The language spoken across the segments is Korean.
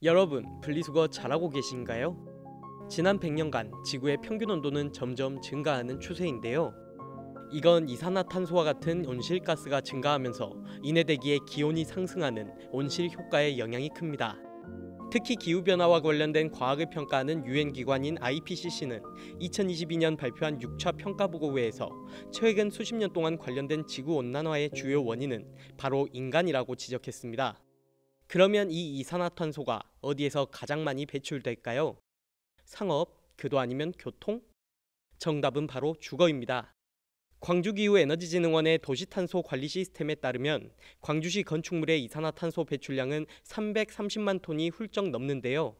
여러분, 분리수거 잘하고 계신가요? 지난 100년간 지구의 평균 온도는 점점 증가하는 추세인데요. 이건 이산화탄소와 같은 온실가스가 증가하면서 이내 대기의 기온이 상승하는 온실 효과에 영향이 큽니다. 특히 기후변화와 관련된 과학을 평가하는 유엔기관인 IPCC는 2022년 발표한 6차 평가보고회에서 최근 수십 년 동안 관련된 지구온난화의 주요 원인은 바로 인간이라고 지적했습니다. 그러면 이 이산화탄소가 어디에서 가장 많이 배출될까요? 상업, 교도 아니면 교통? 정답은 바로 주거입니다. 광주기후에너지진흥원의 도시탄소 관리 시스템에 따르면 광주시 건축물의 이산화탄소 배출량은 330만 톤이 훌쩍 넘는데요.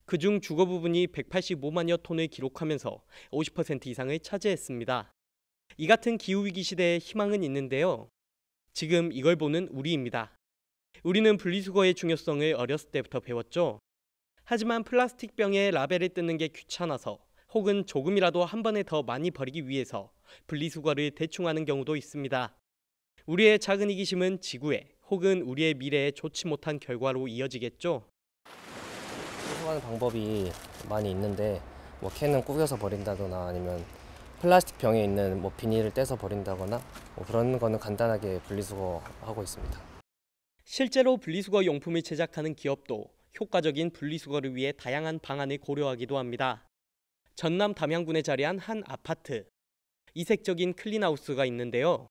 그중 주거 부분이 185만여 톤을 기록하면서 50% 이상을 차지했습니다. 이 같은 기후위기 시대에 희망은 있는데요. 지금 이걸 보는 우리입니다. 우리는 분리수거의 중요성을 어렸을 때부터 배웠죠. 하지만 플라스틱 병에 라벨을 뜯는 게 귀찮아서 혹은 조금이라도 한 번에 더 많이 버리기 위해서 분리수거를 대충 하는 경우도 있습니다. 우리의 작은 이기심은 지구에 혹은 우리의 미래에 좋지 못한 결과로 이어지겠죠. 분리수거하는 방법이 많이 있는데 캔은 구겨서 버린다거나 아니면 플라스틱 병에 있는 비닐을 떼서 버린다거나 그런 거는 간단하게 분리수거하고 있습니다. 실제로 분리수거 용품을 제작하는 기업도 효과적인 분리수거를 위해 다양한 방안을 고려하기도 합니다. 전남 담양군에 자리한 한 아파트. 이색적인 클린하우스가 있는데요.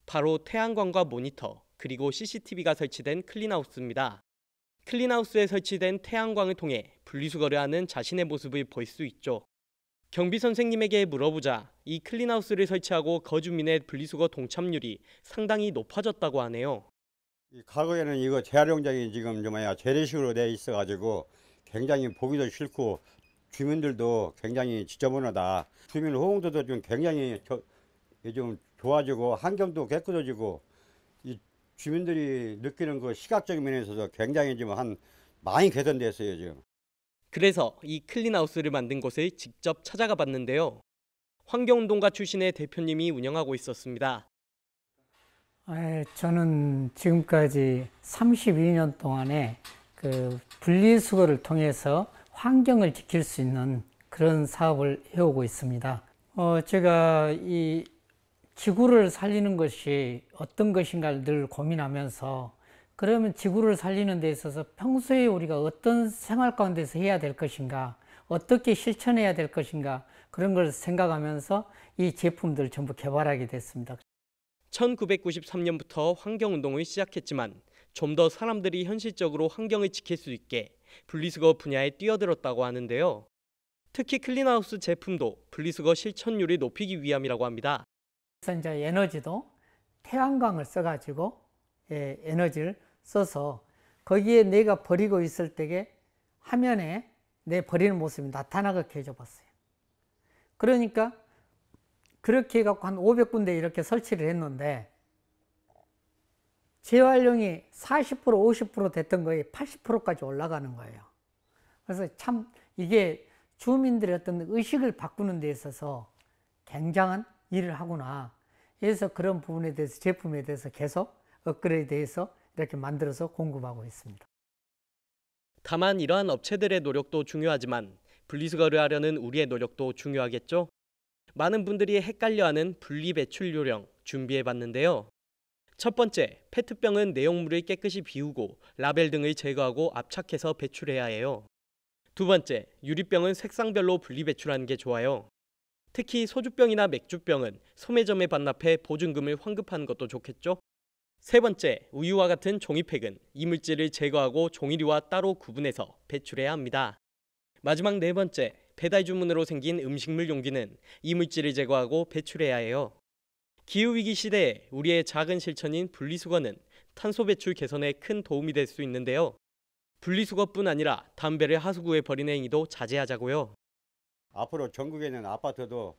바로 태양광과 모니터, 그리고 CCTV가 설치된 클린하우스입니다. 클린하우스에 설치된 태양광을 통해 분리수거를 하는 자신의 모습을 볼 수 있죠. 경비 선생님에게 물어보자 이 클린하우스를 설치하고 거주민의 분리수거 동참률이 상당히 높아졌다고 하네요. 과거에는 이거 재활용장이 지금 재래식으로 돼 있어가지고 굉장히 보기도 싫고 주민들도 굉장히 지저분하다. 주민 호응도도 좀 굉장히 좀 좋아지고 환경도 깨끗해지고 이 주민들이 느끼는 그 시각적인 면에서도 굉장히 지금 많이 개선됐어요 지금. 그래서 이 클린하우스를 만든 곳을 직접 찾아가 봤는데요. 환경운동가 출신의 대표님이 운영하고 있었습니다. 저는 지금까지 32년 동안에 그 분리수거를 통해서 환경을 지킬 수 있는 그런 사업을 해오고 있습니다. 제가 이 지구를 살리는 것이 어떤 것인가를 늘 고민하면서 그러면 지구를 살리는 데 있어서 평소에 우리가 어떤 생활 가운데서 해야 될 것인가, 어떻게 실천해야 될 것인가 그런 걸 생각하면서 이 제품들을 전부 개발하게 됐습니다. 1993년부터 환경운동을 시작했지만 좀 더 사람들이 현실적으로 환경을 지킬 수 있게 분리수거 분야에 뛰어들었다고 하는데요. 특히 클린하우스 제품도 분리수거 실천율을 높이기 위함이라고 합니다. 그래서 이제 에너지도 태양광을 써가지고 에너지를 써서 거기에 내가 버리고 있을 때에 화면에 내 버리는 모습이 나타나게 해줘 봤어요. 그러니까 그렇게 해갖고 한 500군데 이렇게 설치를 했는데 재활용이 40% 50% 됐던 거에 80%까지 올라가는 거예요. 그래서 참 이게 주민들의 어떤 의식을 바꾸는 데 있어서 굉장한 일을 하구나. 그래서 그런 부분에 대해서 제품에 대해서 계속 업그레이드해서 이렇게 만들어서 공급하고 있습니다. 다만 이러한 업체들의 노력도 중요하지만 분리수거를 하려는 우리의 노력도 중요하겠죠? 많은 분들이 헷갈려하는 분리배출요령 준비해봤는데요. 첫 번째, 페트병은 내용물을 깨끗이 비우고 라벨 등을 제거하고 압착해서 배출해야 해요. 두 번째, 유리병은 색상별로 분리배출하는 게 좋아요. 특히 소주병이나 맥주병은 소매점에 반납해 보증금을 환급하는 것도 좋겠죠? 세 번째, 우유와 같은 종이팩은 이물질을 제거하고 종이류와 따로 구분해서 배출해야 합니다. 마지막 네 번째, 배달 주문으로 생긴 음식물 용기는 이물질을 제거하고 배출해야 해요. 기후위기 시대에 우리의 작은 실천인 분리수거는 탄소 배출 개선에 큰 도움이 될 수 있는데요. 분리수거뿐 아니라 담배를 하수구에 버리는 행위도 자제하자고요. 앞으로 전국에 있는 아파트도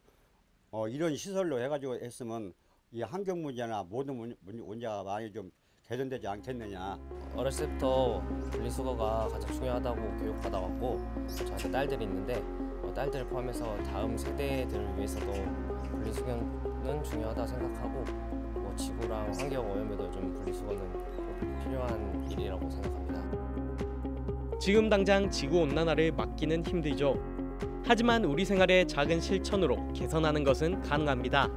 이런 시설로 해가지고 했으면 이 환경 문제나 모든 문제가 많이 좀 개선되지 않겠느냐. 어렸을 때부터 분리수거가 가장 중요하다고 교육받아 왔고 저한테 딸들이 있는데 딸들을 포함해서 다음 세대들을 위해서도 분리수거는 중요하다 생각하고 지구랑 환경 오염에도 좀 분리수거는 꼭 필요한 일이라고 생각합니다. 지금 당장 지구 온난화를 막기는 힘들죠. 하지만 우리 생활의 작은 실천으로 개선하는 것은 가능합니다.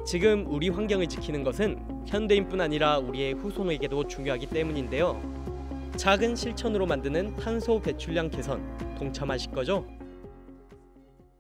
지금 우리 환경을 지키는 것은 현대인뿐 아니라 우리의 후손에게도 중요하기 때문인데요. 작은 실천으로 만드는 탄소 배출량 개선 동참하실 거죠?